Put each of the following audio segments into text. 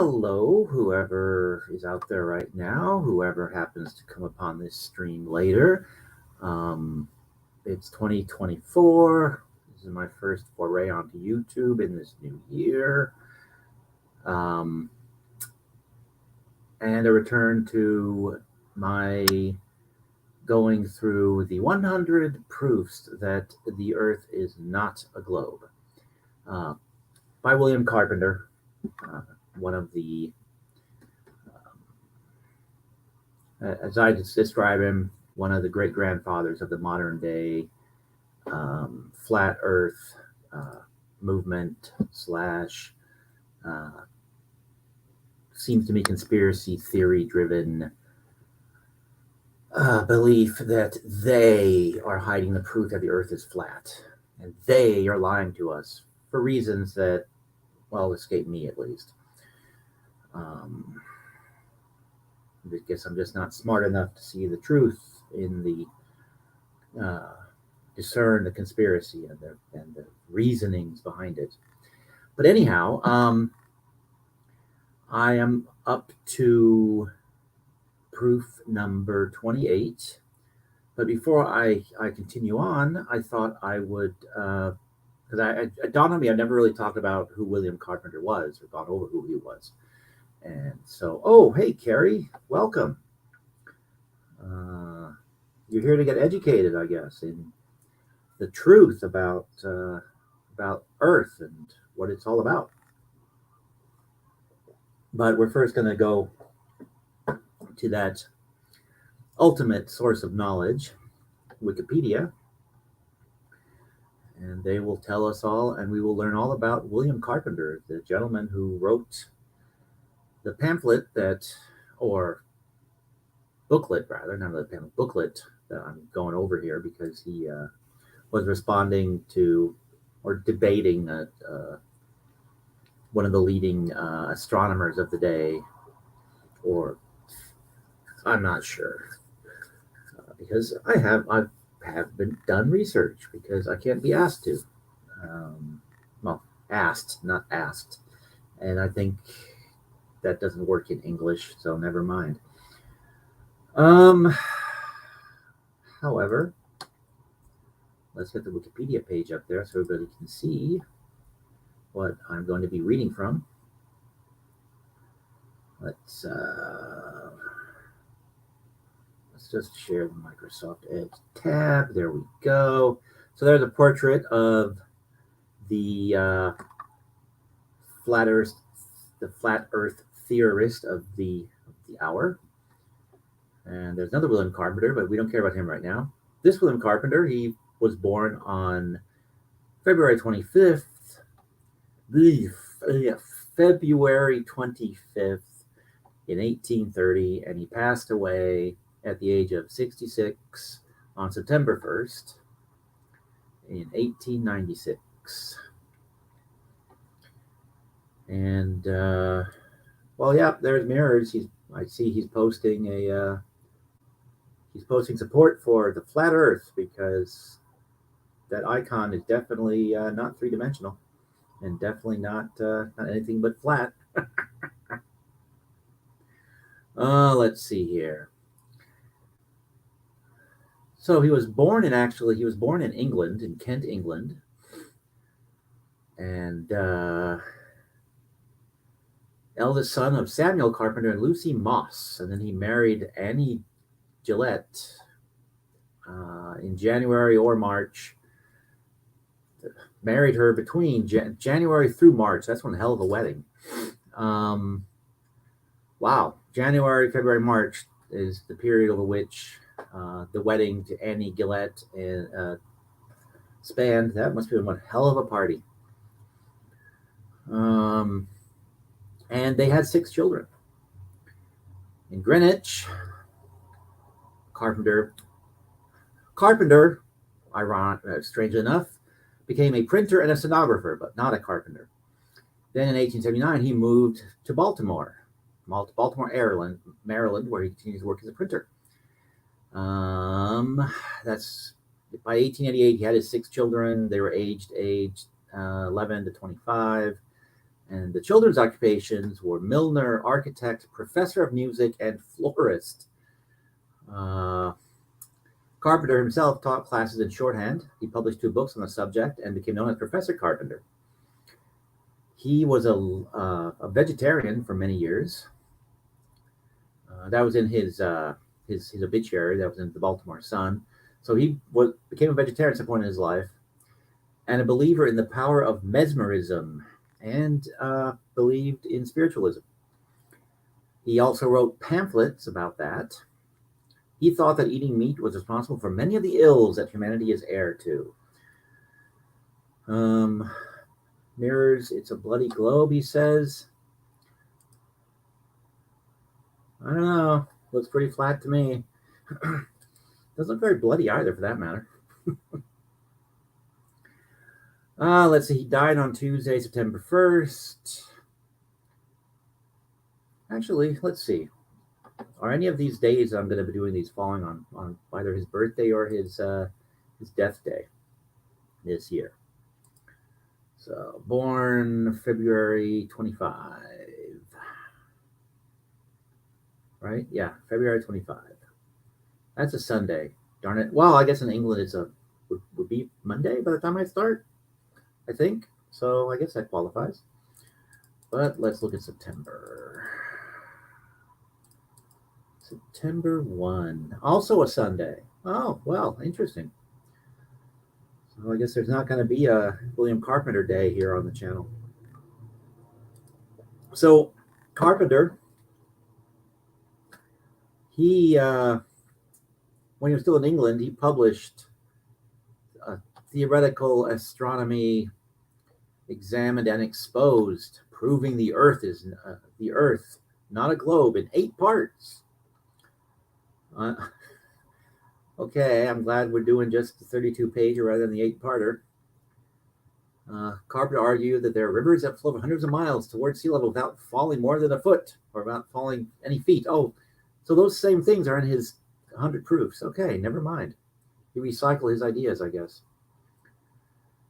Hello, whoever is out there right now, whoever happens to come upon this stream later. Um, it's 2024. This is my first foray onto YouTube in this new year. Um, and a return to my going through the 100 proofs that the Earth is not a globe uh, by William Carpenter, one of the as I describe him, one of the great grandfathers of the modern day flat Earth uh, movement slash seems to me conspiracy theory driven belief that they are hiding the proof that the Earth is flat, and they are lying to us for reasons that, well, escape me at least. I guess I'm just not smart enough to see the truth in the discern the conspiracy and the reasonings behind it. But anyhow, I am up to proof number 28. But before I continue on, I thought I would, because it dawned on me, I've never really talked about who William Carpenter was or gone over who he was. And so, oh, hey, Carrie, welcome. You're here to get educated, I guess, in the truth about Earth and what it's all about. But we're first going to go to that ultimate source of knowledge, Wikipedia, and they will tell us all, and we will learn all about William Carpenter, the gentleman who wrote the pamphlet or booklet rather, not the pamphlet, booklet that I'm going over here because he was responding to or debating one of the leading astronomers of the day, or I'm not sure, because I've been done research because I can't be asked to. Asked, not asked, and I think that doesn't work in English, so never mind. However, let's get the Wikipedia page up there so everybody can see what I'm going to be reading from. Let's just share the Microsoft Edge tab. There we go. So there's a portrait of the flat Earth theorist of the hour. And there's another William Carpenter, but we don't care about him right now. This William Carpenter, he was born on February 25th, February 25th in 1830, and he passed away at the age of 66 on September 1st in 1896. And well, yeah, there's mirrors. I see he's posting support for the flat Earth, because that icon is definitely not three-dimensional, and definitely not anything but flat. Let's see here. So he was born in England, in Kent, England, and eldest son of Samuel Carpenter and Lucy Moss, and then he married Annie Gillette in January or March. Married her between January through March. That's one hell of a wedding. Wow. January, February, March is the period over which the wedding to Annie Gillette spanned. That must have been one hell of a party. And they had 6 children. In Greenwich, Carpenter, strangely enough, became a printer and a stenographer, but not a carpenter. Then in 1879, he moved to Baltimore, Maryland, where he continues to work as a printer. That's by 1888, he had his 6 children. They were aged 11 to 25. And the children's occupations were milliner, architect, professor of music, and florist. Carpenter himself taught classes in shorthand. He published 2 books on the subject and became known as Professor Carpenter. He was a vegetarian for many years. That was in his obituary. That was in the Baltimore Sun. So he became a vegetarian at some point in his life, and a believer in the power of mesmerism, and believed in spiritualism. He also wrote pamphlets about that. He thought that eating meat was responsible for many of the ills that humanity is heir to. Mirrors, it's a bloody globe, he says. I don't know. Looks pretty flat to me. Doesn't look very bloody either, for that matter. Let's see. He died on Tuesday, September 1st. Actually, let's see. Are any of these days I'm going to be doing these falling on either his birthday or his death day this year? So, born February 25. Right? Yeah, February 25. That's a Sunday. Darn it. Well, I guess in England it's would be Monday by the time I start, I think. So I guess that qualifies. But let's look at September. September 1. Also a Sunday. Oh, well, interesting. So I guess there's not going to be a William Carpenter Day here on the channel. So Carpenter, he when he was still in England, he published Theoretical Astronomy Examined and Exposed, proving the Earth is the Earth, not a globe, in 8 parts. Okay, I'm glad we're doing just the 32-pager rather than the 8-parter. Carpenter argued that there are rivers that flow for hundreds of miles towards sea level without falling more than a foot, or without falling any feet. Oh, so those same things are in his 100 proofs. Okay, never mind. He recycled his ideas, I guess.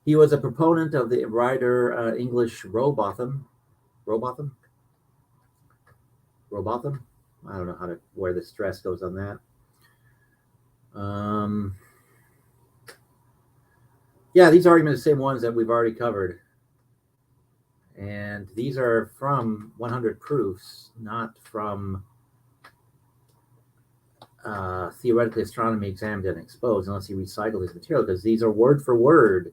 He was a proponent of the writer English Rowbotham. Rowbotham? Rowbotham? I don't know where the stress goes on that. Yeah, these arguments are the same ones that we've already covered. And these are from 100 proofs, not from Theoretical Astronomy Examined and Exposed, unless he recycled his material, because these are word for word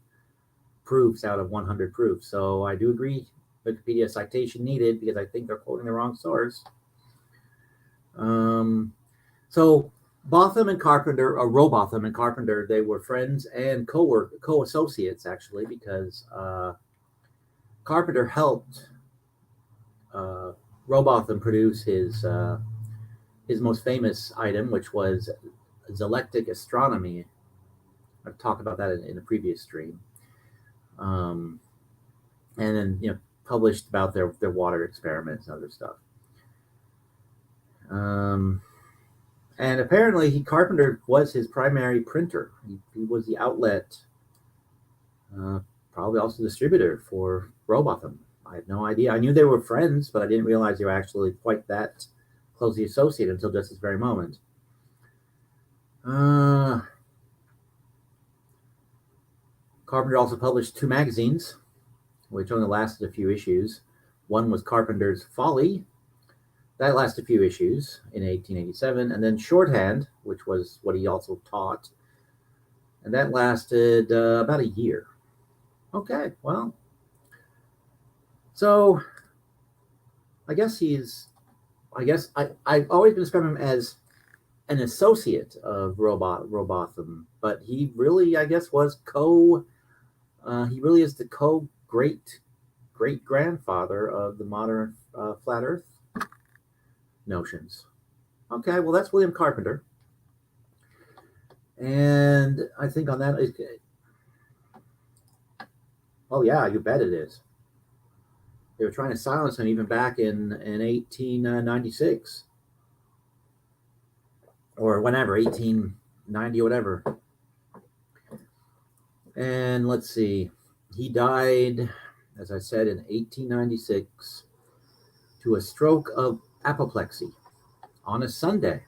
proofs out of 100 proofs. So I do agree, Wikipedia citation needed, because I think they're quoting the wrong source. So Botham and Carpenter, or Rowbotham and Carpenter, they were friends and co-associates, actually, because Carpenter helped Rowbotham produce his most famous item, which was Zelectic Astronomy. I've talked about that in a previous stream. And then, published about their water experiments and other stuff. And apparently, Carpenter was his primary printer. He was the outlet, probably also distributor for Rowbotham. I had no idea. I knew they were friends, but I didn't realize they were actually quite that closely associated until just this very moment. Carpenter also published 2 magazines, which only lasted a few issues. One was Carpenter's Folly. That lasted a few issues in 1887. And then Shorthand, which was what he also taught. And that lasted about a year. Okay, well. So I guess I've always been describing him as an associate of Rowbotham, but he really, I guess, was he really is the great-grandfather of the modern flat Earth notions. Okay, well, that's William Carpenter. And I think on that, oh yeah, you bet it is. They were trying to silence him even back in 1896. Or whenever, 1890 or whatever. And let's see, he died as I said, in 1896 to a stroke of apoplexy on a Sunday.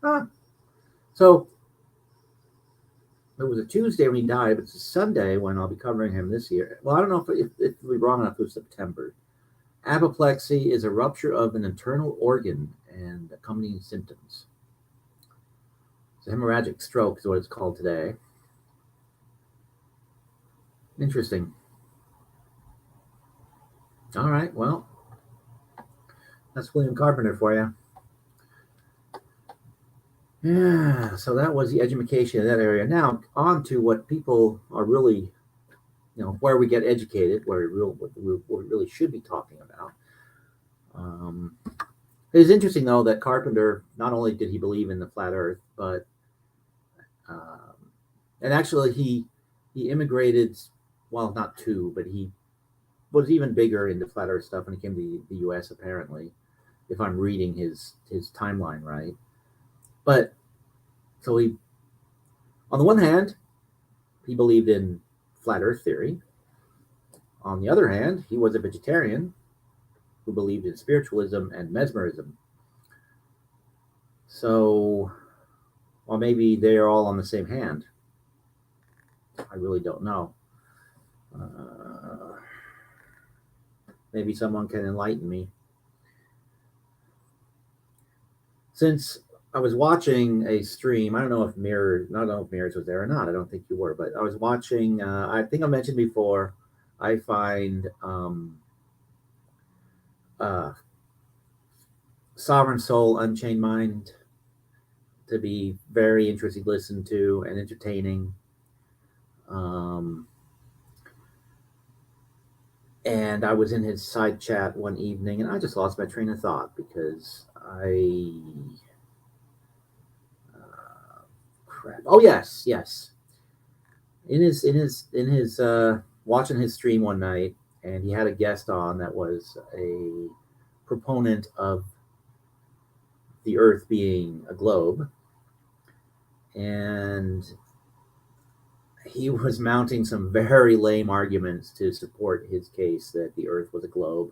Ah, so it was a Tuesday when he died, but it's a Sunday when I'll be covering him this year. Well, I don't know if it'll be wrong enough. It was September. Apoplexy is a rupture of an internal organ and accompanying symptoms. So hemorrhagic stroke is what it's called today. Interesting. All right, well, that's William Carpenter for you. Yeah, so that was the education in that area. Now, on to what people are really, where we get educated, what we really should be talking about. It is interesting, though, that Carpenter, not only did he believe in the flat Earth, but, and actually he immigrated, well, not to, but he was even bigger into flat Earth stuff when he came to the U.S., apparently, if I'm reading his timeline right. But so he, on the one hand, he believed in flat Earth theory. On the other hand, he was a vegetarian who believed in spiritualism and mesmerism. So, well, maybe they are all on the same hand. I really don't know. Maybe someone can enlighten me. Since I was watching a stream, I don't know if Mirrors was there or not. I don't think you were, but I was watching. I think I mentioned before. I find Sovereign Soul, Unchained Mind to be very interesting to listen to and entertaining. And I was in his side chat one evening, and I just lost my train of thought because crap. Oh yes. In his watching his stream one night, and he had a guest on that was a proponent of the Earth being a globe, and he was mounting some very lame arguments to support his case that the Earth was a globe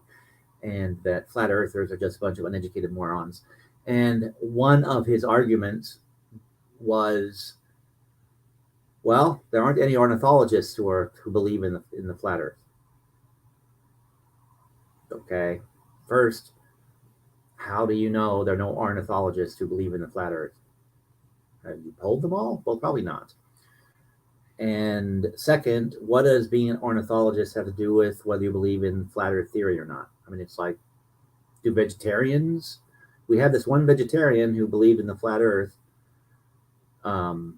and that flat earthers are just a bunch of uneducated morons. And one of his arguments was, well, there aren't any ornithologists who believe in the flat Earth. Okay, first, how do you know there are no ornithologists who believe in the flat Earth? Have you polled them all? Well, probably not. And second, what does being an ornithologist have to do with whether you believe in flat Earth theory or not? I mean, it's like, do vegetarians? We had this one vegetarian who believed in the flat Earth, and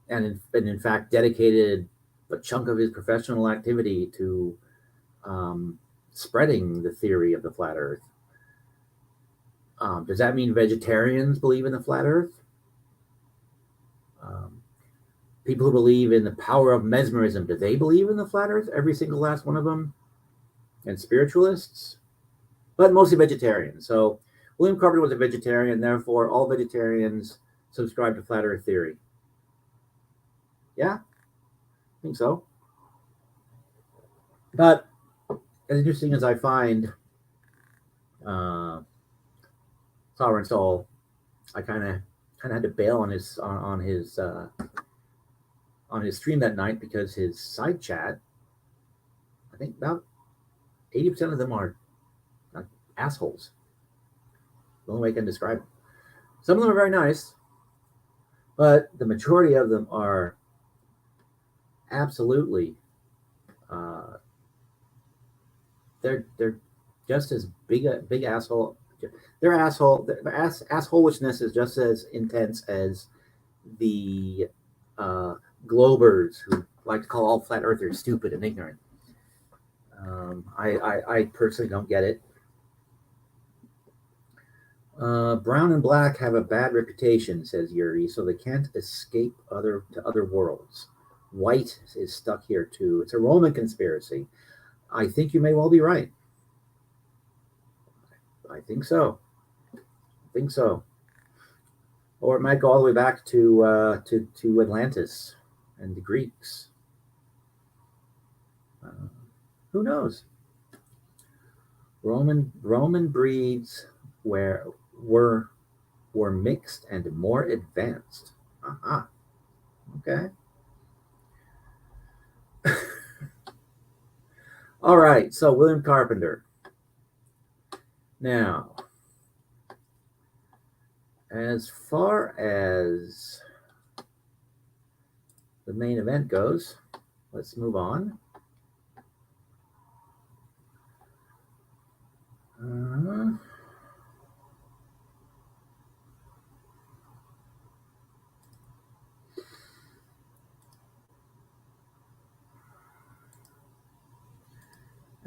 in fact dedicated a chunk of his professional activity to spreading the theory of the flat Earth. Does that mean vegetarians believe in the flat Earth? People who believe in the power of mesmerism, do they believe in the flat Earth? Every single last one of them? And spiritualists? But mostly vegetarians. So William Carpenter was a vegetarian, therefore all vegetarians subscribe to flat Earth theory. Yeah, I think so. But as interesting as I find Sovereign Soul, I kind of had to bail on his stream that night because his side chat, I think about 80% of them are assholes. The only way I can describe them. Some of them are very nice, but the majority of them are absolutely they're just as big asshole. Their assholishness is just as intense as the globers who like to call all flat earthers stupid and ignorant. I personally don't get it. Brown and black have a bad reputation, says Yuri, so they can't escape to other worlds. White is stuck here too. It's a Roman conspiracy. I think you may well be right. I think so. Or it might go all the way back to Atlantis and the Greeks. Who knows? Roman breeds were mixed and more advanced. Aha. Okay. All right. So William Carpenter. Now, as far as the main event goes, let's move on.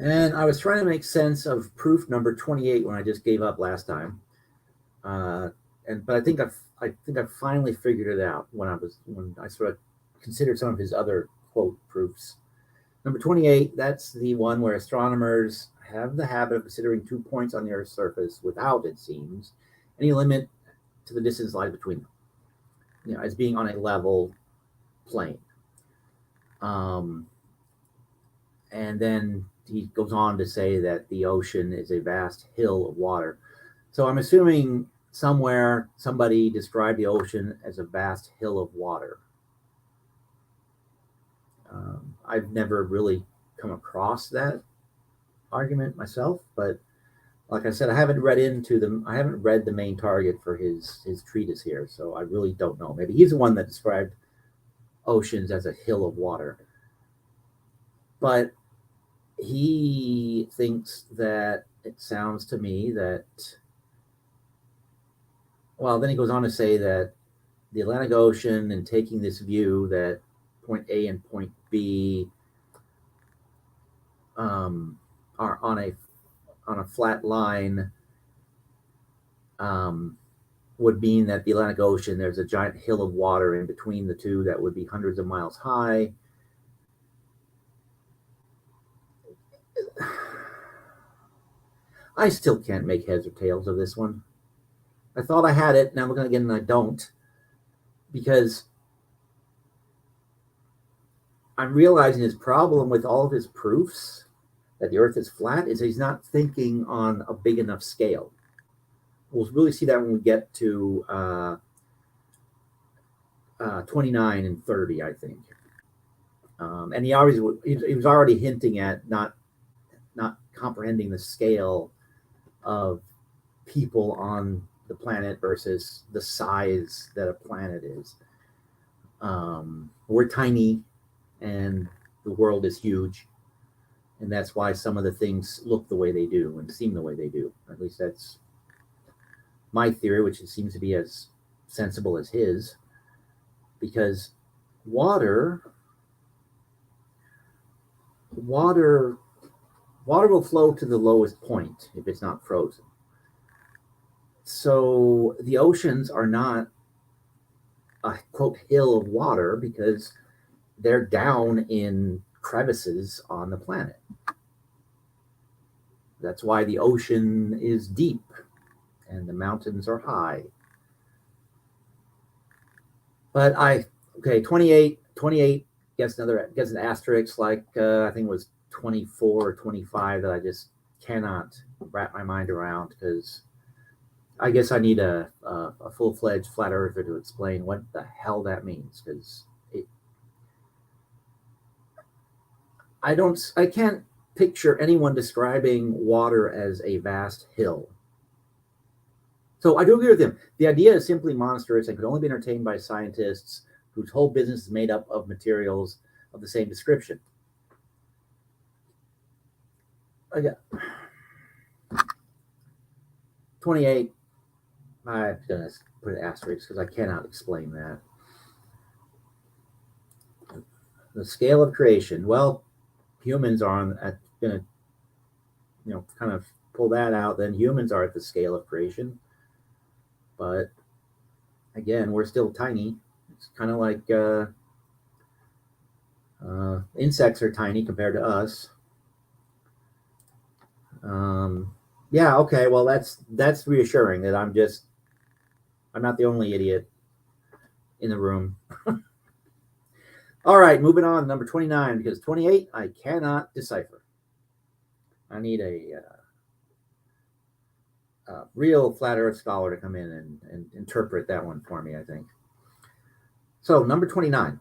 And I was trying to make sense of proof number 28 when I just gave up last time. But I think I finally figured it out when I sort of considered some of his other quote proofs. Number 28, that's the one where astronomers have the habit of considering 2 points on the Earth's surface without, it seems, any limit to the distance lies between them, as being on a level plane. And then he goes on to say that the ocean is a vast hill of water. So I'm assuming somewhere somebody described the ocean as a vast hill of water. I've never really come across that argument myself, but like I said, I haven't read the main target for his treatise here, so I really don't know. Maybe he's the one that described oceans as a hill of water. But he thinks that it sounds to me that, well, then he goes on to say that the Atlantic Ocean, and taking this view that point A and point B are on a flat line, would mean that the Atlantic Ocean, there's a giant hill of water in between the two that would be hundreds of miles high. I still can't make heads or tails of this one. I thought I had it, now I'm looking again and I don't, because I'm realizing his problem with all of his proofs that the Earth is flat is he's not thinking on a big enough scale. We'll really see that when we get to 29 and 30, I think. And he was already hinting at not comprehending the scale of people on the planet versus the size that a planet is. We're tiny and the world is huge, and that's why some of the things look the way they do and seem the way they do. At least that's my theory, which seems to be as sensible as his, because water will flow to the lowest point if it's not frozen. So the oceans are not a quote hill of water because they're down in crevices on the planet. That's why the ocean is deep and the mountains are high. But 28 gets an asterisk, like I think it was 24 or 25 that I just cannot wrap my mind around, because I guess I need a full-fledged flat earther to explain what the hell that means, because I can't picture anyone describing water as a vast hill. So I do agree with him. The idea is simply monstrous and could only be entertained by scientists whose whole business is made up of materials of the same description. Okay. 28. I'm going to put an asterisk because I cannot explain that. The scale of creation. Well, humans are going to, kind of pull that out. Then humans are at the scale of creation. But again, we're still tiny. It's kind of like insects are tiny compared to us. Yeah, okay, well, that's reassuring that I'm not the only idiot in the room. All right, moving on to number 29, because 28 I cannot decipher. I need a real flat Earth scholar to come in and interpret that one for me, I think. So, number 29.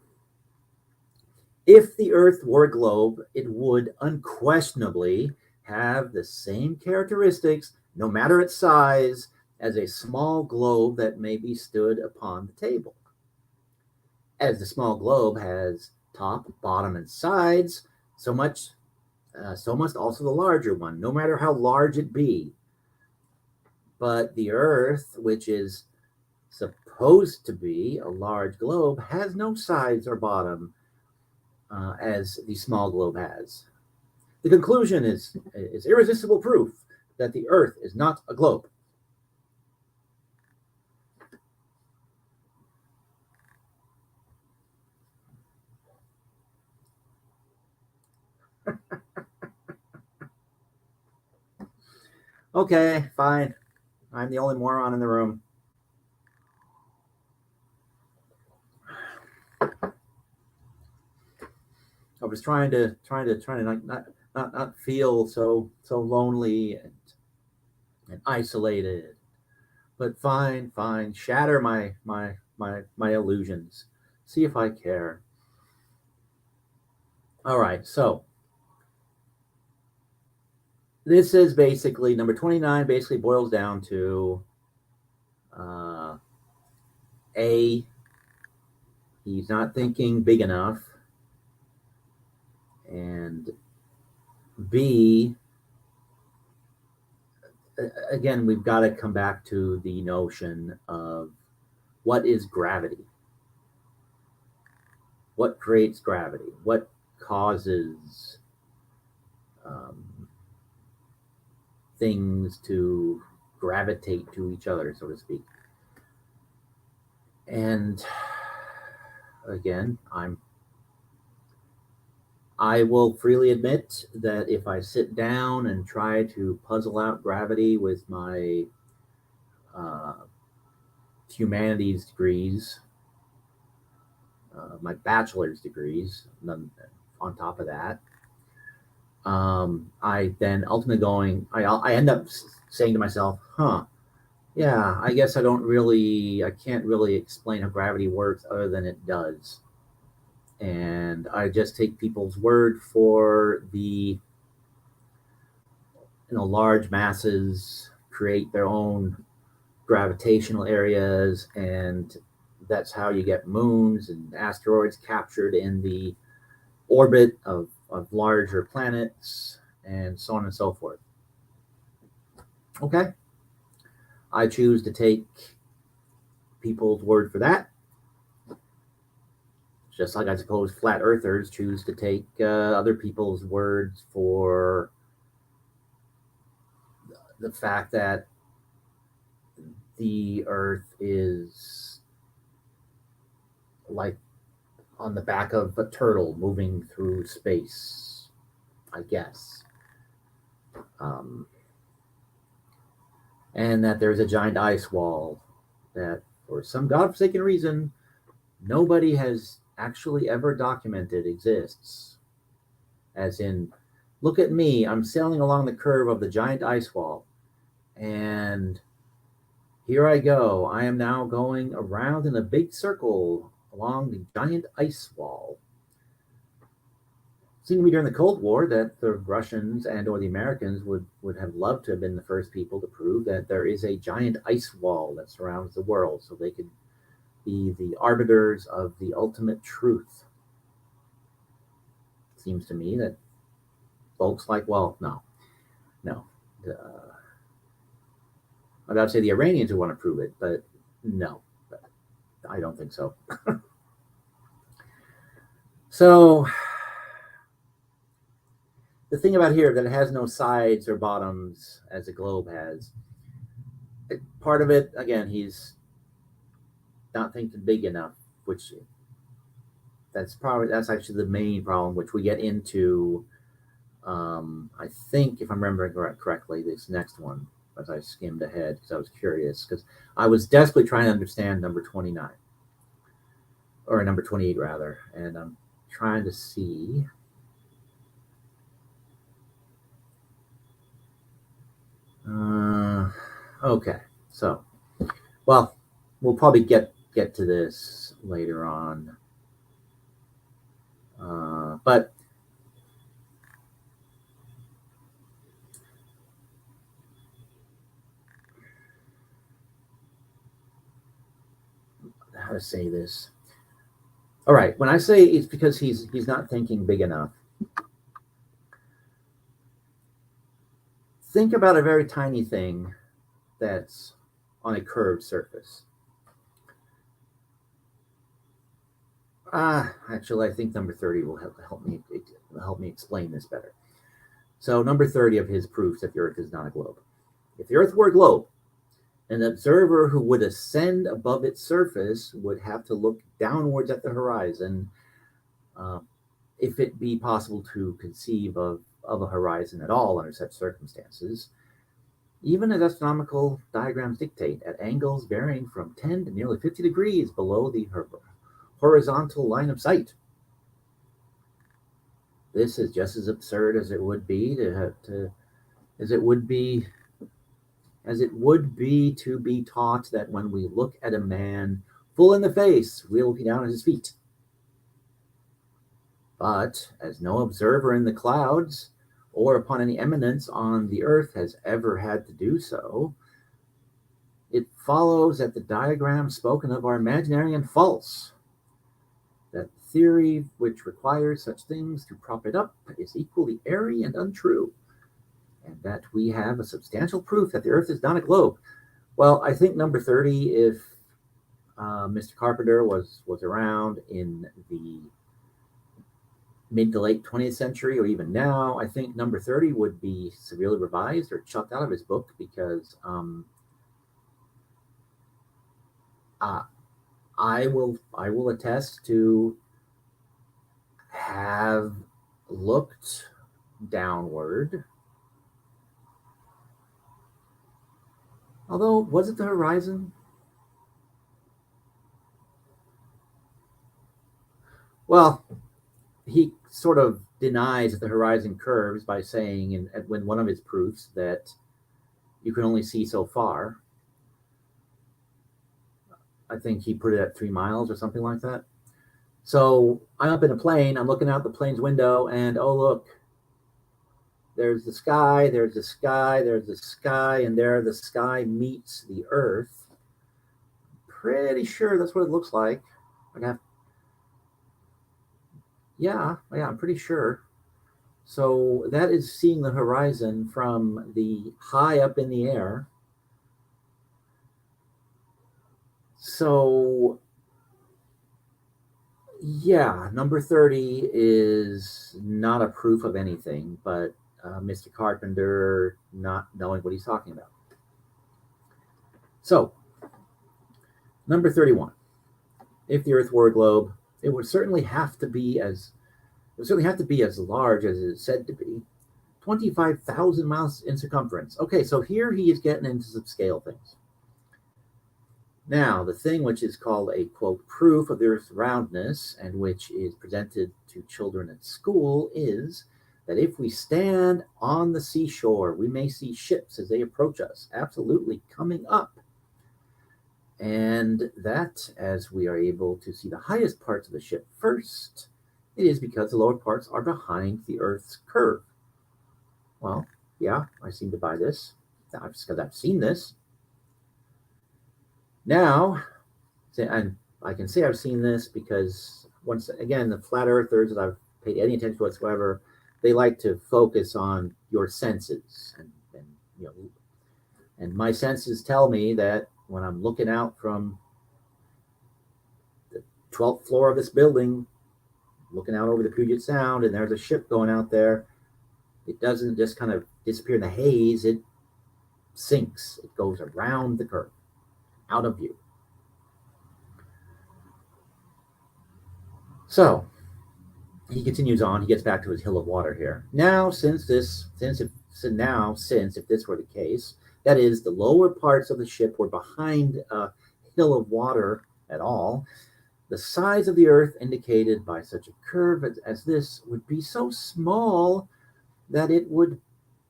If the Earth were a globe, it would unquestionably have the same characteristics, no matter its size, as a small globe that may be stood upon the table. As the small globe has top, bottom, and sides, so must also the larger one, no matter how large it be. But the Earth, which is supposed to be a large globe, has no sides or bottom, as the small globe has. The conclusion is irresistible proof that the Earth is not a globe. Okay, fine. I'm the only moron in the room. I was trying to not feel so lonely and isolated. But fine. Shatter my illusions. See if I care. All right, so this is basically number 29. Basically boils down to A, he's not thinking big enough, and B, again, we've got to come back to the notion of what is gravity? What creates gravity? What causes things to gravitate to each other, so to speak? And again, I will freely admit that if I sit down and try to puzzle out gravity with my humanities degrees, my bachelor's degrees, on top of that, I then ultimately I end up saying to myself, yeah, I guess I can't really explain how gravity works other than it does. And I just take people's word for the large masses create their own gravitational areas, and that's how you get moons and asteroids captured in the orbit of larger planets, and so on and so forth. Okay, I choose to take people's word for that, just like I suppose flat earthers choose to take other people's words for the fact that the earth is like on the back of a turtle moving through space, I guess. And that there's a giant ice wall that, for some godforsaken reason, nobody has actually ever documented exists. As in, look at me, I'm sailing along the curve of the giant ice wall, and here I go. I am now going around in a big circle along the giant ice wall. It seemed to me during the Cold War that the Russians and or the Americans would have loved to have been the first people to prove that there is a giant ice wall that surrounds the world, so they could be the arbiters of the ultimate truth. It seems to me that folks like, well, no. I'd about to say the Iranians would want to prove it, but no, I don't think so. So the thing about here that it has no sides or bottoms as a globe has. Part of it, again, he's not thinking big enough, which that's actually the main problem, which we get into. I think, if I'm remembering correctly, this next one, as I skimmed ahead because I was curious, because I was desperately trying to understand number 29, or number 28 rather, and I'm trying to see Okay, so, well, we'll probably get to this later on. But how to say this? All right, when I say it's because he's not thinking big enough, think about a very tiny thing that's on a curved surface. Actually, I think number 30 will help me explain this better. So, number 30 of his proofs that the Earth is not a globe. If the Earth were a globe, an observer who would ascend above its surface would have to look downwards at the horizon, uh, if it be possible to conceive of a horizon at all under such circumstances. Even as astronomical diagrams dictate, at angles varying from 10 to nearly 50 degrees below the horizontal line of sight. This is just as absurd as it would be as it would be to be taught that when we look at a man full in the face, we're looking down at his feet. But as no observer in the clouds or upon any eminence on the earth has ever had to do so, it follows that the diagrams spoken of are imaginary and false, that the theory which requires such things to prop it up is equally airy and untrue, and that we have a substantial proof that the earth is not a globe. Well, I think number 30, if Mr. Carpenter was around in the mid to late 20th century or even now, I think number 30 would be severely revised or chucked out of his book because I will attest to have looked downward. Although, was it the horizon? Well, he sort of denies that the horizon curves by saying in one of his proofs that you can only see so far. I think he put it at 3 miles or something like that. So I'm up in a plane, I'm looking out the plane's window, and oh, look, there's the sky, there's the sky, there's the sky, and there the sky meets the earth. Pretty sure that's what it looks like. Yeah, I'm pretty sure. So that is seeing the horizon from the high up in the air. So, yeah, number 30 is not a proof of anything, but Mr. Carpenter not knowing what he's talking about. So, number 31. If the Earth were a globe, it would certainly have to be as large as it is said to be, 25,000 miles in circumference. Okay, so here he is getting into some scale things. Now, the thing which is called a, quote, proof of the Earth's roundness, and which is presented to children at school, is that if we stand on the seashore, we may see ships as they approach us, absolutely coming up. And that, as we are able to see the highest parts of the ship first, it is because the lower parts are behind the Earth's curve. Well, yeah, I seem to buy this because I've seen this. Now, and I can say I've seen this because, once again, the flat earthers that I've paid any attention to whatsoever, they like to focus on your senses, and my senses tell me that when I'm looking out from the 12th floor of this building, looking out over the Puget Sound, and there's a ship going out there, it doesn't just kind of disappear in the haze, it sinks. It goes around the curve, out of view. So he continues on. He gets back to his hill of water here. Now, since if this were the case, that is, the lower parts of the ship were behind a hill of water at all, the size of the Earth indicated by such a curve as this would be so small that it would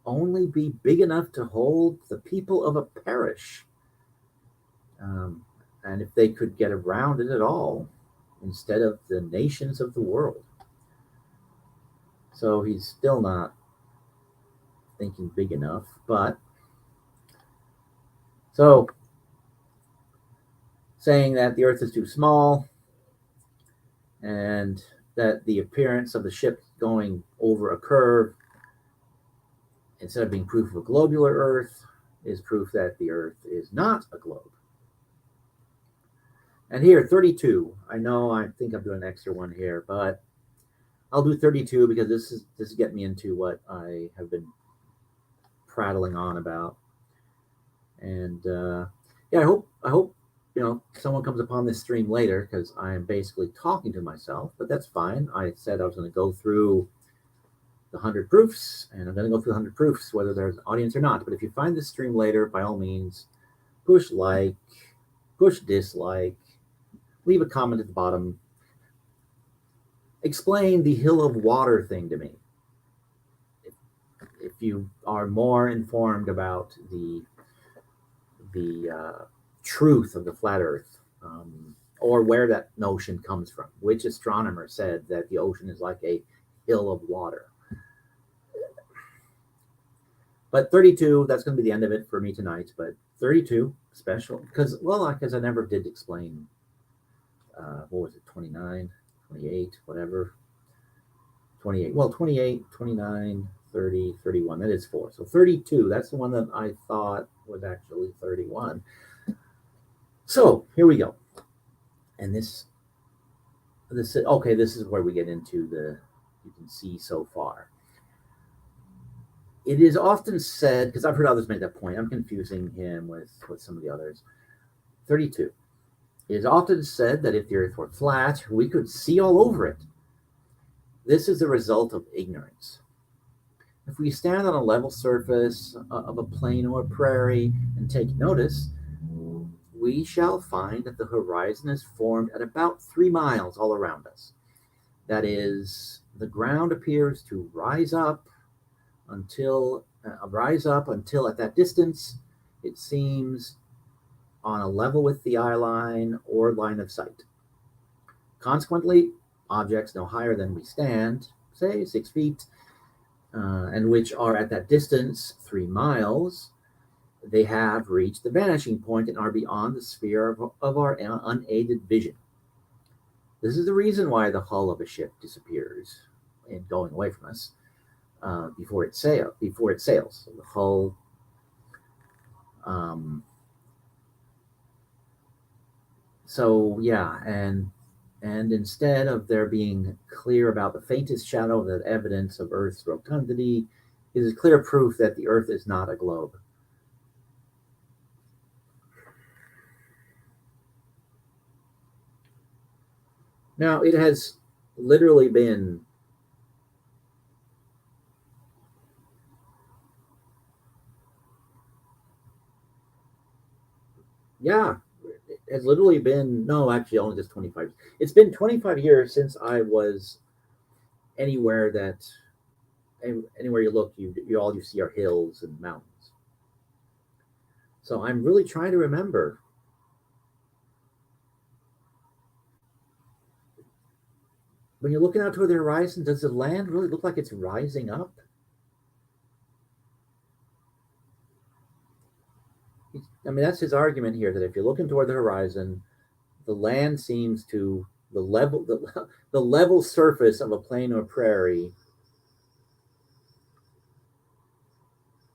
only be big enough to hold the people of a parish. And if they could get around it at all, instead of the nations of the world. So he's still not thinking big enough, but so saying that the earth is too small and that the appearance of the ship going over a curve, instead of being proof of a globular earth, is proof that the earth is not a globe. And here, 32. I think I'm doing an extra one here, but I'll do 32 because this is getting me into what I have been prattling on about. And I hope someone comes upon this stream later, because I am basically talking to myself, but that's fine. I said I was going to go through the 100 proofs, and I'm going to go through the 100 proofs whether there's an audience or not. But if you find this stream later, by all means, push like, push dislike, leave a comment at the bottom. Explain the hill of water thing to me. If you are more informed about the truth of the flat earth, or where that notion comes from, which astronomer said that the ocean is like a hill of water. But 32, that's going to be the end of it for me tonight. But 32, special, because I never did explain, what was it, 29, 28, whatever. 28, 28, 29, 30, 31, that is 4. So 32, that's the one that I thought was actually 31. So here we go. And this is where we get into you can see so far. It is often said, because I've heard others make that point, I'm confusing him with some of the others. 32. It is often said that if the earth were flat, we could see all over it. This is the result of ignorance. If we stand on a level surface of a plain or a prairie and take notice, we shall find that the horizon is formed at about 3 miles all around us. That is, the ground appears to rise up until at that distance it seems on a level with the eye line or line of sight. Consequently, objects no higher than we stand, say 6 feet, and which are at that distance 3 miles, they have reached the vanishing point and are beyond the sphere of our unaided vision. This is the reason why the hull of a ship disappears in going away from us before it sails. So the hull, and instead of there being clear about the faintest shadow of that evidence of Earth's rotundity, it is clear proof that the Earth is not a globe. Now, it has literally been has literally been, no, actually only just 25. It's been 25 years since I was anywhere you look, all you see are hills and mountains. So I'm really trying to remember. When you're looking out toward the horizon, does the land really look like it's rising up? I mean, that's his argument here, that if you're looking toward the horizon, the land seems to, the level surface of a plain or prairie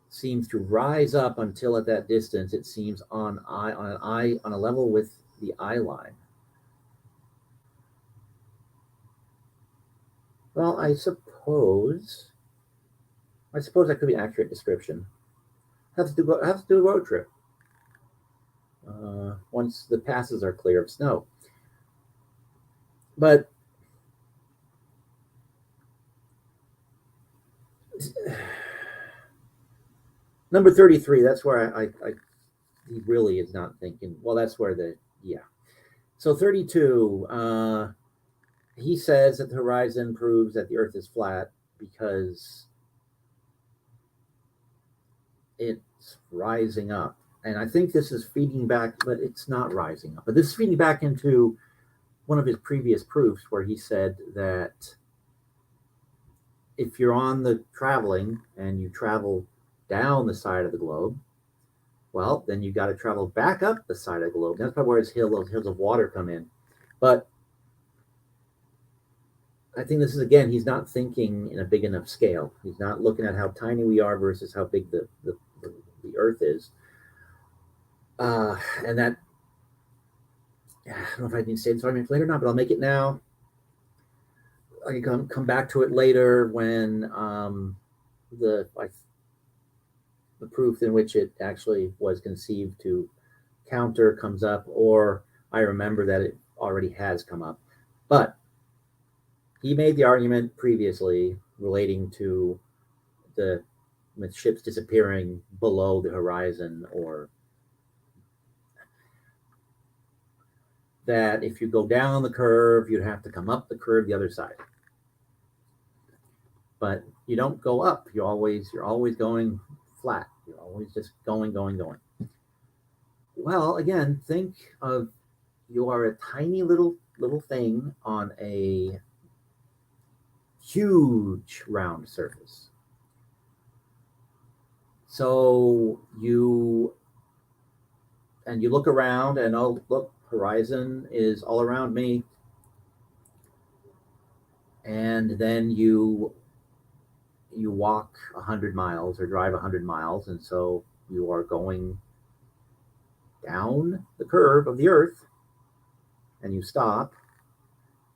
seems to rise up until at that distance it seems on a level with the eye line. Well, I suppose that could be an accurate description. Have to do a road trip once the passes are clear of snow. But number 33, that's where he really is not thinking. Well, that's where So 32, he says that the horizon proves that the Earth is flat because it's rising up. And I think this is feeding back, but it's not rising up. But this is feeding back into one of his previous proofs where he said that if you're on the traveling and you travel down the side of the globe, well, then you got to travel back up the side of the globe. That's probably where those hills of water come in. But I think this is, again, he's not thinking in a big enough scale. He's not looking at how tiny we are versus how big the Earth is. And that, I don't know if I need to say this argument later or not, but I'll make it now. I can come back to it later when the proof in which it actually was conceived to counter comes up, or I remember that it already has come up. But he made the argument previously relating to the ships disappearing below the horizon, or that if you go down the curve, you'd have to come up the curve the other side. But you don't go up. You're always going flat. You're always just going. Well, again, think of, you are a tiny little thing on a huge round surface. So you look around and, oh, look, horizon is all around me. And then you walk 100 miles or drive 100 miles, and so you are going down the curve of the Earth, and you stop,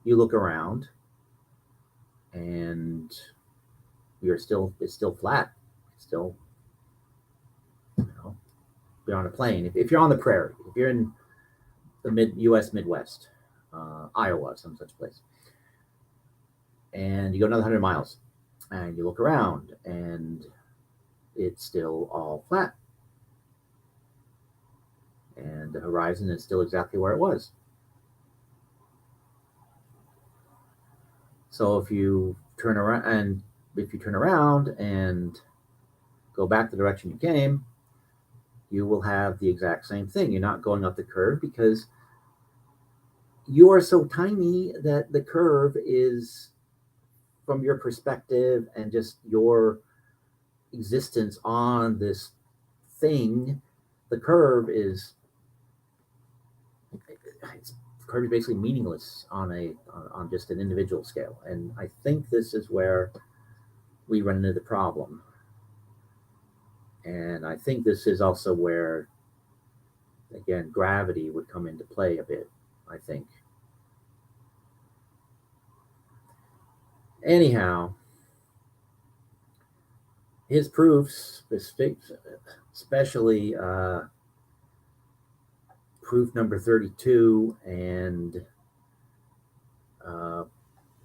you look around, and it's still flat. It's still, you're on a plane. If you're on the prairie, if you're in the U.S. Midwest, Iowa, some such place, and you go another 100 miles, and you look around, and it's still all flat. And the horizon is still exactly where it was. So if you turn around and go back the direction you came, you will have the exact same thing. You're not going up the curve because you are so tiny that the curve is, from your perspective and just your existence on this thing, the curve is basically meaningless on just an individual scale. And I think this is where we run into the problem. And I think this is also where, again, gravity would come into play a bit, I think. Anyhow, his proofs, especially proof number 32 and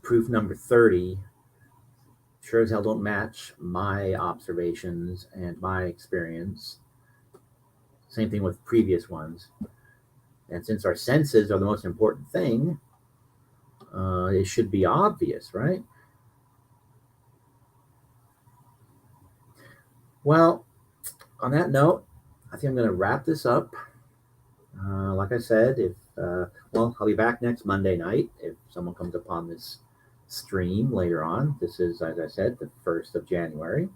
proof number 30, sure as hell don't match my observations and my experience. Same thing with previous ones. And since our senses are the most important thing, it should be obvious, right? Well, on that note, I think I'm going to wrap this up. Like I said, I'll be back next Monday night if someone comes upon this stream later on. This is, as I said, the 1st of January.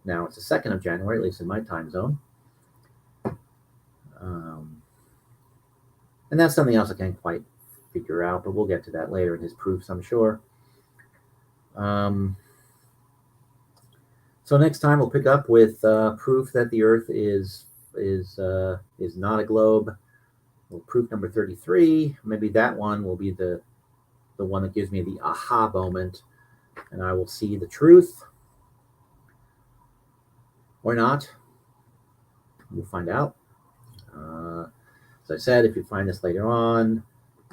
Now it's the 2nd of January, at least in my time zone. And that's something else I can't quite figure out, but we'll get to that later in his proofs, I'm sure. So next time we'll pick up with proof that the Earth is not a globe. Well, proof number 33. Maybe that one will be the one that gives me the aha moment, and I will see the truth or not. We'll find out. As I said, if you find this later on,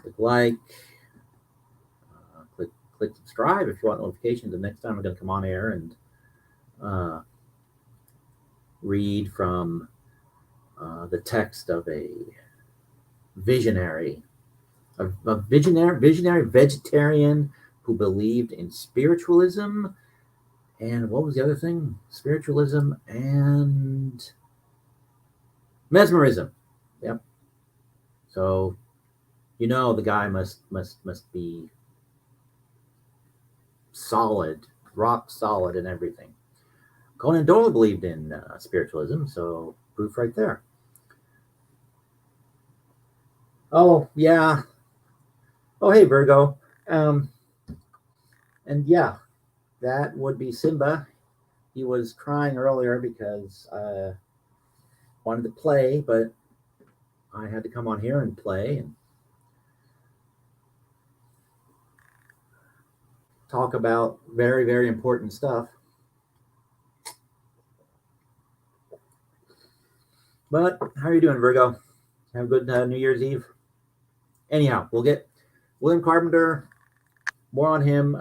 click like, click subscribe if you want notifications. The next time I'm going to come on air and read from the text of a visionary vegetarian who believed in spiritualism And what was the other thing? Spiritualism and mesmerism. Yep. So the guy must be solid, rock solid in everything. Conan Doyle believed in spiritualism, so proof right there. Oh yeah. Oh hey Virgo. And yeah, that would be Simba. He was crying earlier because wanted to play, but I had to come on here and play and talk about very, very important stuff. But how are you doing, Virgo? Have a good New Year's Eve. Anyhow, we'll get William Carpenter, more on him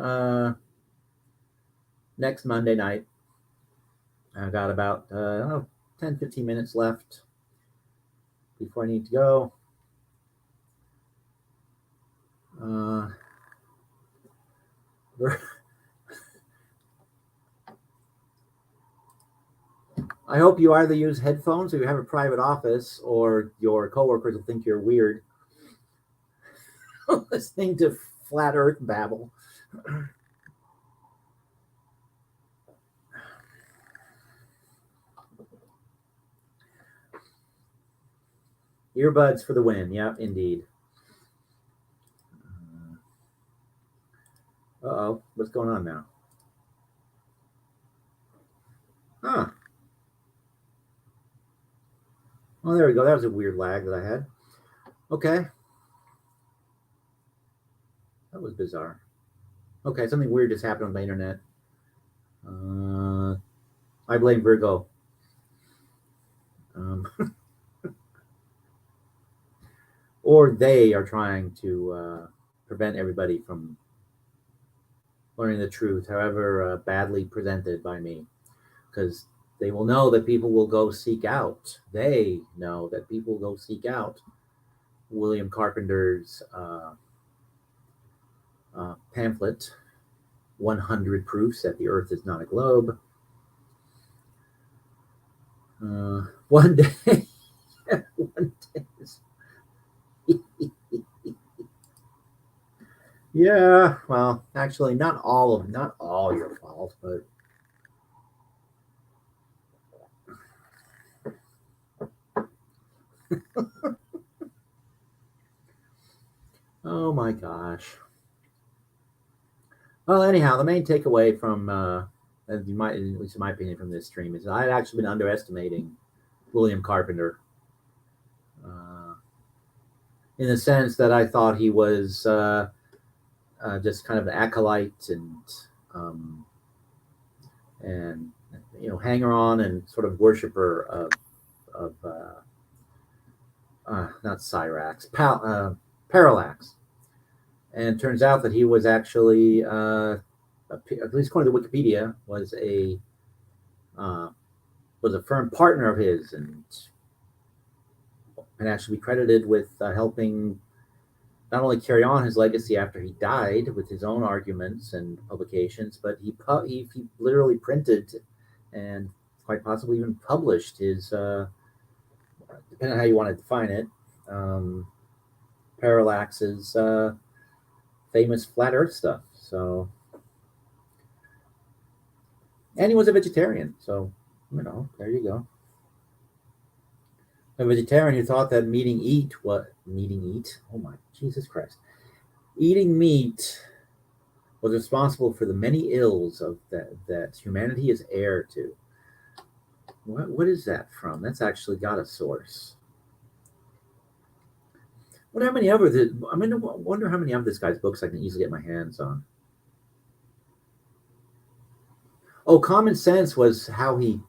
next Monday night. I've got about 10, 15 minutes left before I need to go. I hope you either use headphones or you have a private office, or your coworkers will think you're weird listening to flat earth babble. Earbuds for the win. Yeah, indeed. Uh-oh. What's going on now? Huh. Oh, there we go. That was a weird lag that I had. Okay. That was bizarre. Okay, something weird just happened on the internet. I blame Virgo. Or they are trying to prevent everybody from learning the truth, however badly presented by me. Because they will know that people will go seek out. They know that people will go seek out William Carpenter's pamphlet, 100 Proofs that the Earth is not a globe. One day, one day. Yeah, well, actually, not all your fault, but oh my gosh. Well, anyhow, the main takeaway from, at least in my opinion, from this stream is that I've actually been underestimating William Carpenter, in the sense that I thought he was just kind of an acolyte and hanger on and sort of worshiper of not Cyrax, Parallax. And it turns out that he was actually, at least according to Wikipedia, was a firm partner of his, and actually be credited with helping not only carry on his legacy after he died with his own arguments and publications, but he literally printed and quite possibly even published his, depending on how you want to define it, Parallax's famous flat Earth stuff. So, and he was a vegetarian. So, there you go. A vegetarian who thought that eating meat. Oh my Jesus Christ! Eating meat was responsible for the many ills of that humanity is heir to. What is that from? That's actually got a source. Wonder how many of this guy's books I can easily get my hands on. Oh, Common Sense was how he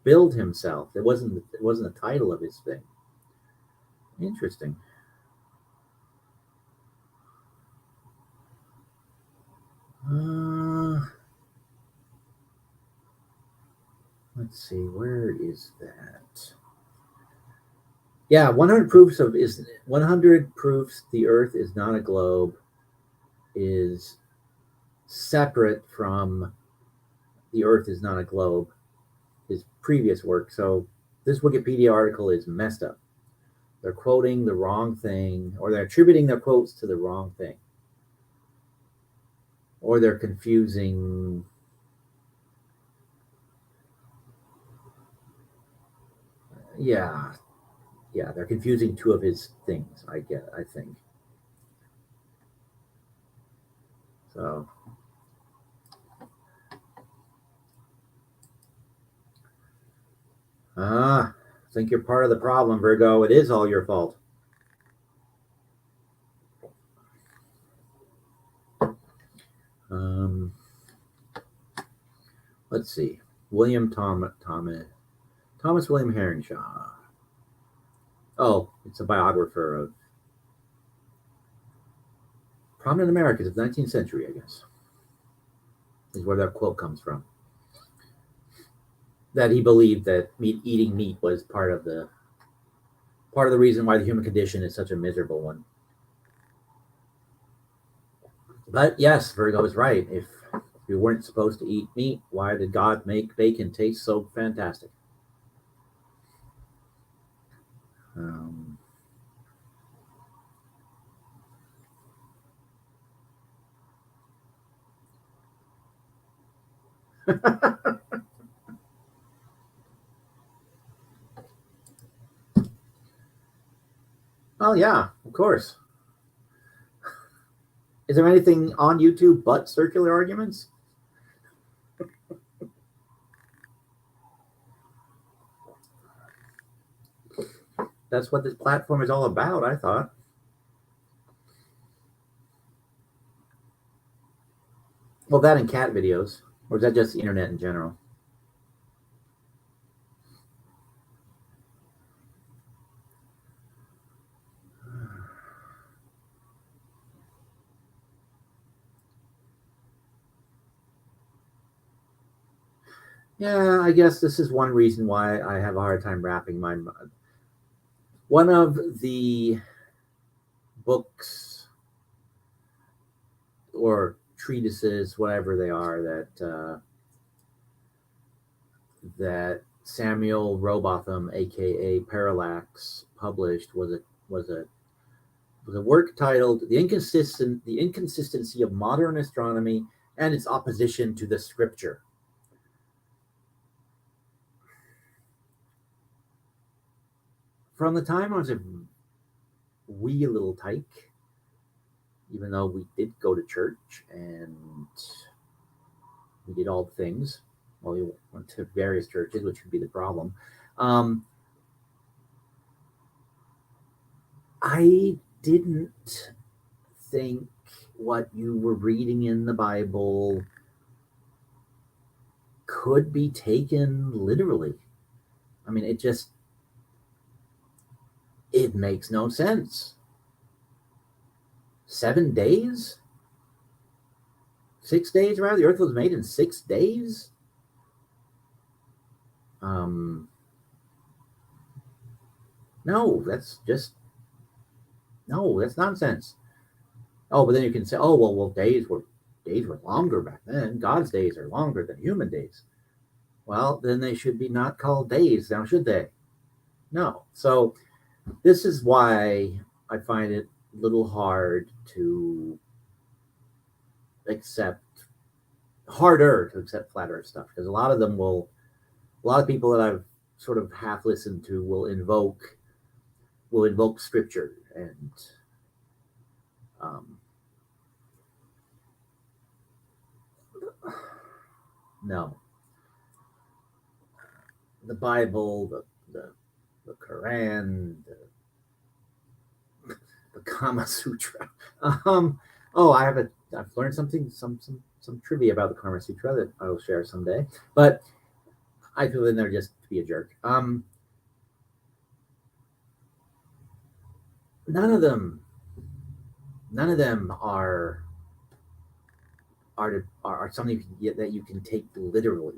billed himself. It wasn't the title of his thing. Interesting. Let's see, where is that? Yeah, 100 proofs the Earth is not a globe is separate from the Earth is not a globe, his previous work. So this Wikipedia article is messed up. They're quoting the wrong thing, or they're attributing their quotes to the wrong thing, or they're confusing. Yeah, they're confusing two of his things. I think so. I think you're part of the problem, Virgo. It is all your fault. Um, let's see. Thomas William Herringshaw. Oh, it's a biographer of prominent Americans of the 19th century, I guess, is where that quote comes from. That he believed that eating meat was part of the reason why the human condition is such a miserable one. But yes, Virgo is right. If we weren't supposed to eat meat, why did God make bacon taste so fantastic? Um, well, yeah, of course. Is there anything on YouTube but circular arguments? That's what this platform is all about, I thought. Well, that and cat videos. Or is that just the internet in general? Yeah, I guess this is one reason why I have a hard time wrapping my mind. One of the books or treatises, whatever they are, that Samuel Robotham, aka Parallax, published was a work titled "The Inconsistency of Modern Astronomy and Its Opposition to the Scripture." From the time I was a wee little tyke, even though we did go to church and we did all the things, well, we went to various churches, which would be the problem. I didn't think what you were reading in the Bible could be taken literally. I mean, it makes no sense. 7 days? 6 days, rather? The earth was made in 6 days? No, that's nonsense. Oh, but then you can say, oh, well, days were longer back then. God's days are longer than human days. Well, then they should be not called days, now should they? No. So this is why I find it a little harder to accept flat earth stuff, because a lot of people that I've sort of half listened to will invoke scripture and no, the Bible, the Quran, the Kama Sutra. I've learned some trivia about the Kama Sutra that I will share someday. But I feel in there just to be a jerk. None of them are something that you can take literally.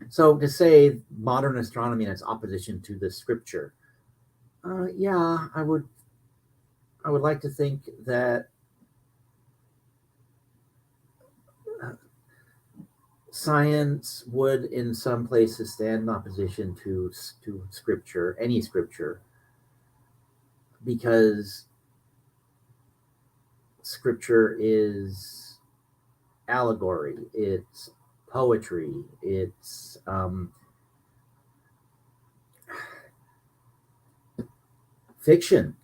So to say modern astronomy and its opposition to the scripture, yeah, I would like to think that science would, in some places, stand in opposition to scripture, any scripture, because scripture is allegory, it's poetry, it's fiction.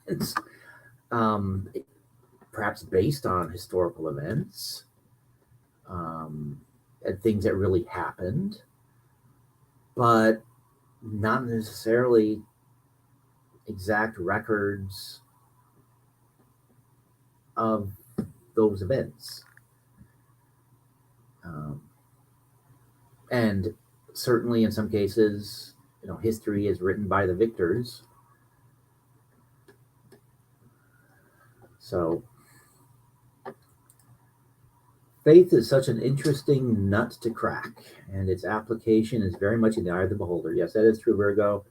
It's perhaps based on historical events, and things that really happened, but not necessarily exact records of those events. And certainly in some cases, history is written by the victors. So faith is such an interesting nut to crack, and its application is very much in the eye of the beholder. Yes, that is true, Virgo.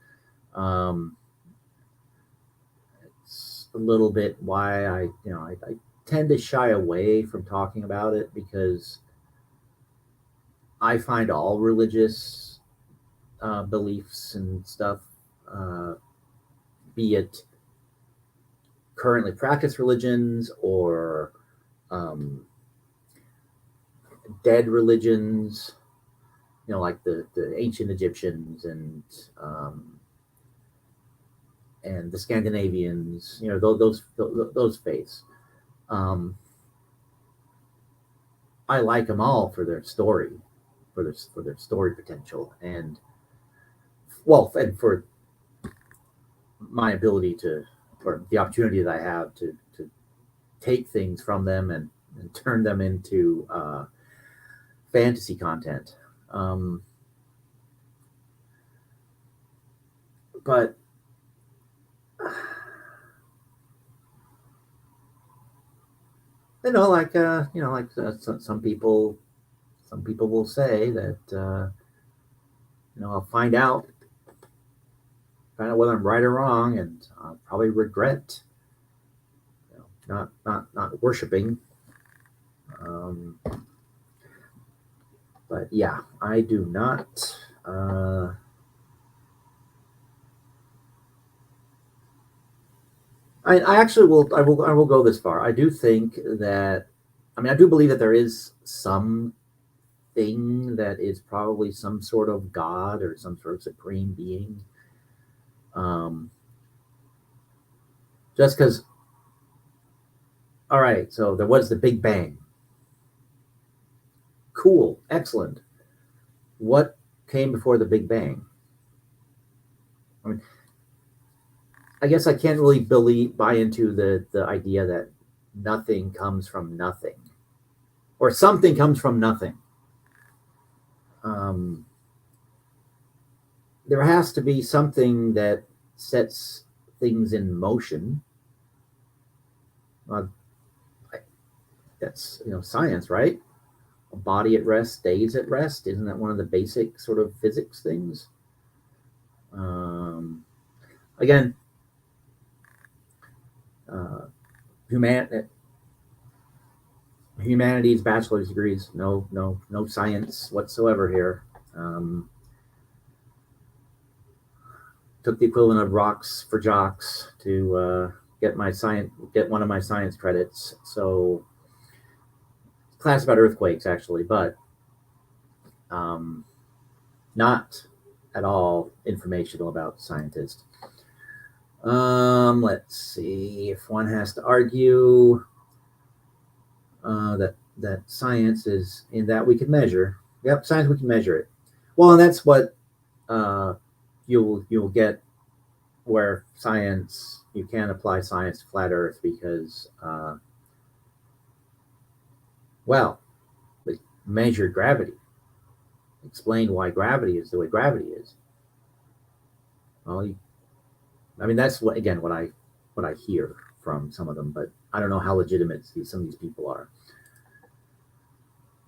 It's a little bit why I tend to shy away from talking about it, because I find all religious beliefs and stuff, be it currently practiced religions or dead religions, like the ancient Egyptians and the Scandinavians, those faiths. I like them all for their story, for their story potential, and for my ability to, or the opportunity that I have to take things from them and turn them into fantasy content. But some people will say that I'll find out whether I'm right or wrong, and I'll probably regret not worshiping. But yeah, I do not. I actually will. I will go this far. I do think that. I do believe that there is some thing that is probably some sort of God or some sort of supreme being. Just because. All right, so there was the Big Bang. Cool, excellent. What came before the Big Bang? I guess I can't really buy into the idea that nothing comes from nothing, or something comes from nothing. There has to be something that sets things in motion. That's science, right? A body at rest stays at rest. Isn't that one of the basic sort of physics things? Again, humanities bachelor's degrees, no science whatsoever here. Took the equivalent of rocks for jocks to get one of my science credits. So class about earthquakes actually, but not at all informational about scientists. Let's see, if one has to argue that science is in that we can measure. Yep, science, we can measure it. Well, and that's what you'll get, where science, you can't apply science to flat Earth because they measured gravity, explained why gravity is the way gravity is. Well, that's what I hear from some of them, but I don't know how legitimate some of these people are.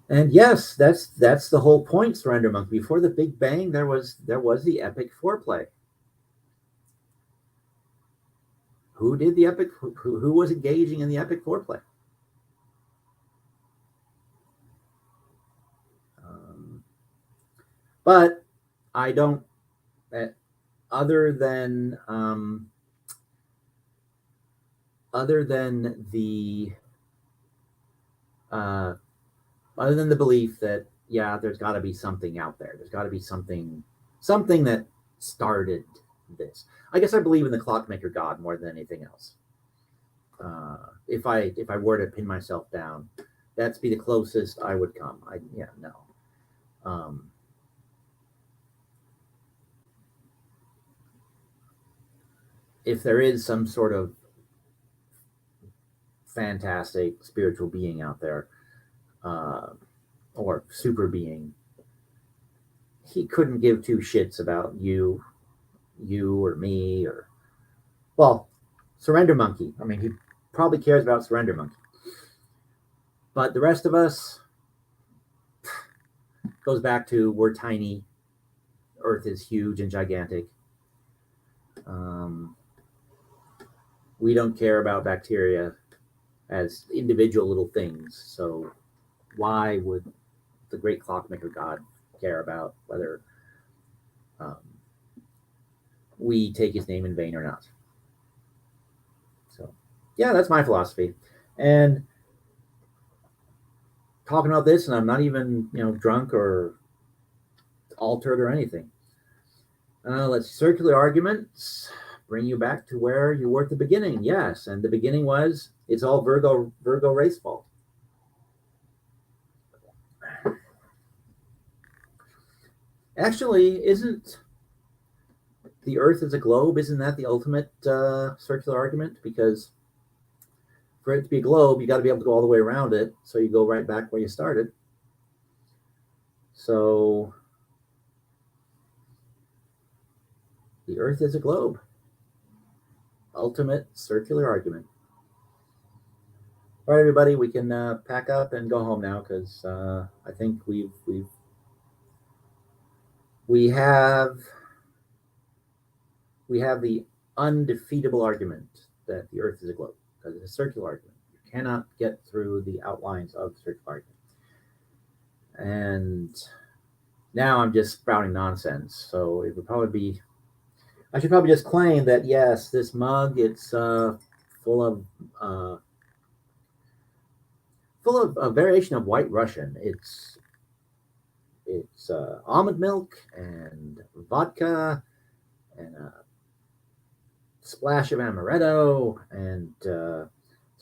And yes, that's the whole point, Surrender Monk. Before the Big Bang, there was the epic foreplay. Who did the epic? Who was engaging in the epic foreplay? But I don't, other than the other than the belief that, yeah, there's got to be something out there. There's got to be something that started this. I guess I believe in the clockmaker God more than anything else. If I were to pin myself down, that's be the closest I would come. If there is some sort of fantastic spiritual being out there, or super being, he couldn't give two shits about you or me, or, well, Surrender Monkey. I mean, he probably cares about Surrender Monkey. But the rest of us, goes back to, we're tiny. Earth is huge and gigantic. We don't care about bacteria as individual little things. So why would the great clockmaker God care about whether we take his name in vain or not? So, yeah, that's my philosophy. And talking about this, and I'm not even, drunk or altered or anything. Let's circular arguments bring you back to where you were at the beginning. Yes, and the beginning was, it's all Virgo race fault. Actually, isn't the Earth as a globe, isn't that the ultimate circular argument? Because for it to be a globe, you got to be able to go all the way around it, so you go right back where you started. So the Earth is a globe. Ultimate circular argument. All right, everybody, we can pack up and go home now, because I think we have the undefeatable argument that the Earth is a globe, because it's a circular argument. You cannot get through the outlines of the circular argument. And now I'm just spouting nonsense. So it would probably be, I should probably just claim that, yes, this mug, it's full of a variation of White Russian. It's almond milk and vodka and a splash of amaretto, and so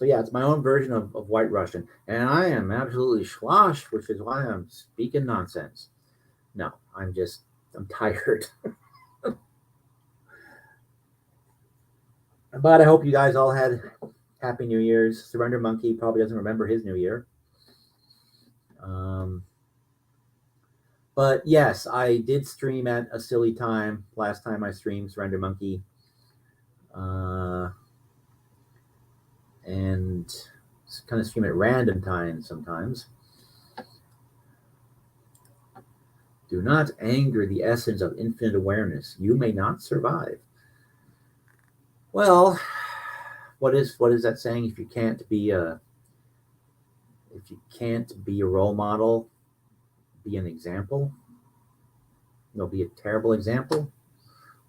yeah, it's my own version of White Russian, and I am absolutely schlosh, which is why I'm speaking nonsense. No, I'm tired. But I hope you guys all had Happy New Year's. Surrender Monkey probably doesn't remember his New Year. But yes, I did stream at a silly time. Last time I streamed Surrender Monkey. And kind of stream at random times sometimes. Do not anger the essence of infinite awareness. You may not survive. Well, what is that saying? If you can't be a role model, be an example. You'll be a terrible example.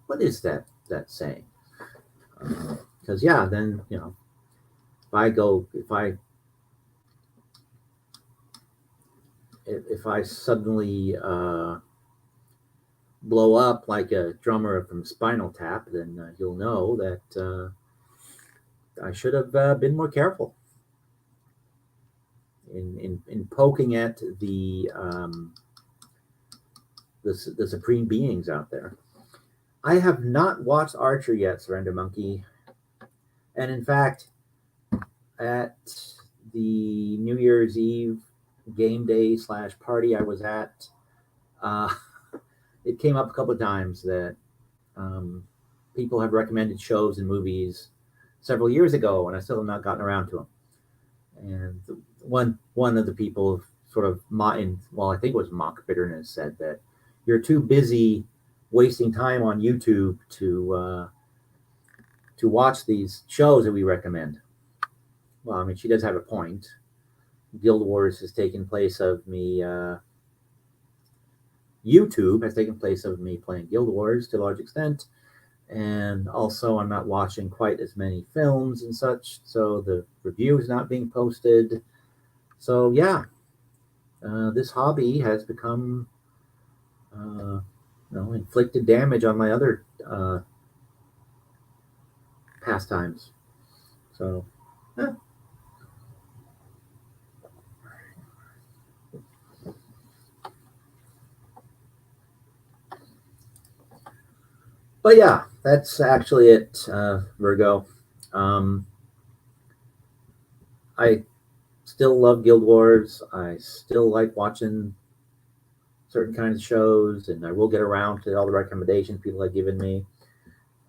What is that saying? Because then if I suddenly blow up like a drummer from Spinal Tap, then you'll know that I should have been more careful in poking at the supreme beings out there. I have not watched Archer yet, Surrender Monkey, and in fact, at the New Year's Eve game day / party I was at, it came up a couple of times that people have recommended shows and movies several years ago, and I still have not gotten around to them. And one of the people sort of I think it was mock bitterness, said that you're too busy wasting time on YouTube to watch these shows that we recommend. Well, I mean, she does have a point. Guild Wars has taken place of me YouTube has taken place of me playing Guild Wars to a large extent. And also, I'm not watching quite as many films and such, so the review is not being posted. So, yeah, this hobby has become, inflicted damage on my other pastimes. So, yeah. But yeah, that's actually it, Virgo. Um, I still love Guild Wars. I still like watching certain kinds of shows, and I will get around to all the recommendations people have given me.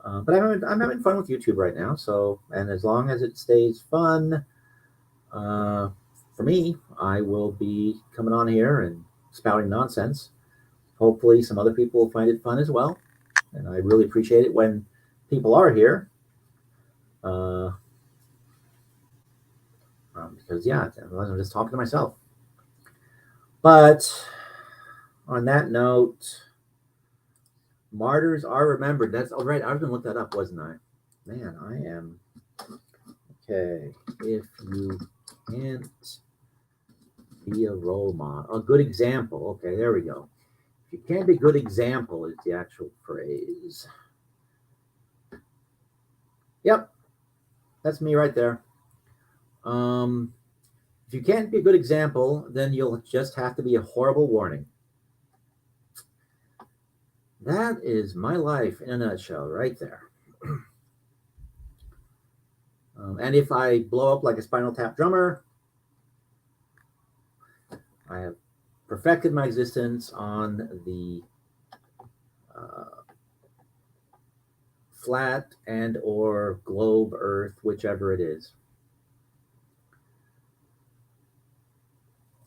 But I'm having fun with YouTube right now. So, and as long as it stays fun, uh, for me, I will be coming on here and spouting nonsense. Hopefully, some other people will find it fun as well. And I really appreciate it when people are here. Uh, because, yeah, otherwise I'm just talking to myself. But on that note, martyrs are remembered. That's all right. I was going to look that up, wasn't I? Man, I am. Okay. If you can't be a role model, a good example. Okay, there we go. If you can't be a good example, is the actual phrase. Yep, that's me right there. If you can't be a good example, then you'll just have to be a horrible warning. That is my life in a nutshell, right there. And if I blow up like a Spinal Tap drummer, I have perfected my existence on the flat and or globe Earth, whichever it is.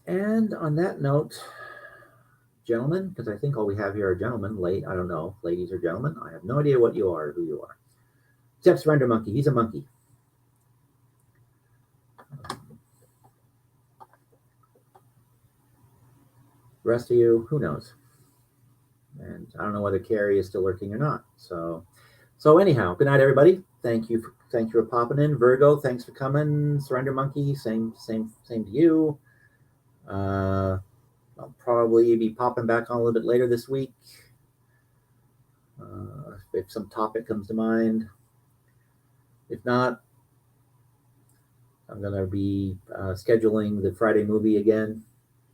And on that note, gentlemen, because I think all we have here are gentlemen, I don't know, ladies or gentlemen. I have no idea what you are or who you are. Except Surrender Monkey. He's a monkey. The rest of you, who knows? And I don't know whether Carrie is still lurking or not. So anyhow, good night, everybody. Thank you for popping in. Virgo, thanks for coming. Surrender Monkey, same to you. I'll probably be popping back on a little bit later this week if some topic comes to mind. If not, I'm gonna be scheduling the Friday movie again.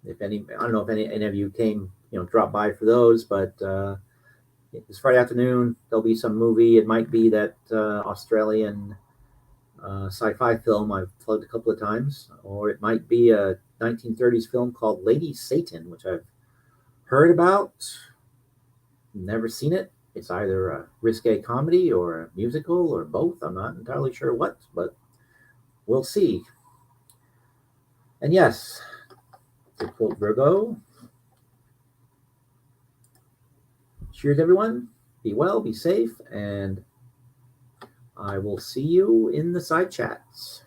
I don't know if any of you came, drop by for those, but this Friday afternoon there'll be some movie. It might be that Australian sci-fi film I've plugged a couple of times, or it might be a 1930s film called Lady Satan, which I've heard about, never seen it. It's either a risque comedy or a musical or both. I'm not entirely sure what, but we'll see. And yes, to quote Virgo, cheers, everyone. Be well, be safe, and I will see you in the side chats.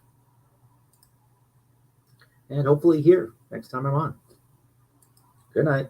And hopefully here next time I'm on. Good night.